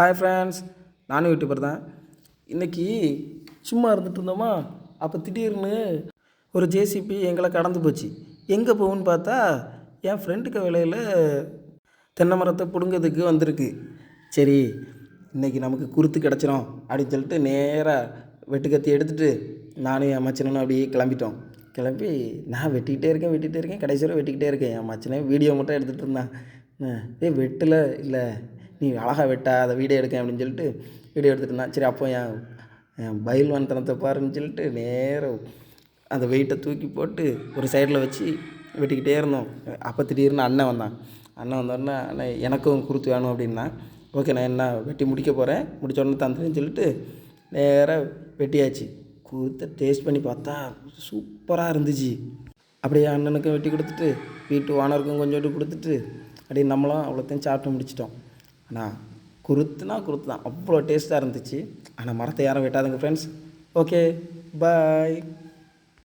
Hi friends, நானும் YouTuber தான். இன்றைக்கி சும்மா இருந்துட்டு இருந்தோமா, அப்போ திடீர்னு ஒரு ஜேசிபி எங்களை கடந்து போச்சு. எங்கே போகுன்னு பார்த்தா என் ஃப்ரெண்டுக்கு வேலையில் தென்னை மரத்தை பிடுங்கிறதுக்கு வந்திருக்கு. சரி, இன்றைக்கி நமக்கு குருத்து கிடச்சிரும் அப்படின்னு சொல்லிட்டு நேராக வெட்டுக்கத்தி எடுத்துகிட்டு நானும் என் மச்சனும் அப்படியே கிளம்பிட்டோம். கிளம்பி நான் வெட்டிக்கிட்டே இருக்கேன், கடைசி வரை வெட்டிக்கிட்டே இருக்கேன். என் மச்சனே வீடியோ மட்டும் எடுத்துகிட்டு இருந்தான். வெட்டலை இல்லை, நீ அழகாக வெட்டா அதை வீடியோ எடுக்கேன் அப்படின்னு சொல்லிட்டு வீடியோ எடுத்துகிட்டு இருந்தான். சரி, அப்போ என் பயில்வான்தனத்தை பாருன்னு சொல்லிட்டு நேரம் அந்த வெயிட்டை தூக்கி போட்டு ஒரு சைடில் வச்சு வெட்டிக்கிட்டே இருந்தோம். அப்போ திடீர்னு அண்ணன் வந்தோடனே அண்ணன் எனக்கும் குருத்து வேணும் அப்படின்னா, ஓகே நான் என்ன வெட்டி முடிக்க போகிறேன், முடிச்ச உடனே தந்துடுன்னு சொல்லிட்டு நேராக வெட்டியாச்சு. குருத்தை டேஸ்ட் பண்ணி பார்த்தா சூப்பராக இருந்துச்சு. அப்படியே அண்ணனுக்கும் வெட்டி கொடுத்துட்டு வீட்டு ஓனருக்கும் கொஞ்சோண்டு கொடுத்துட்டு அப்படியே நம்மளும் அவ்வளோத்தையும் சாப்பிட்டு முடிச்சிட்டோம். ஆனால் குருத்து தான், அவ்வளோ டேஸ்ட்டாக இருந்துச்சு. ஆனால் மரத்தை யாரும் வெட்டாதுங்க ஃப்ரெண்ட்ஸ். ஓகே, பாய்.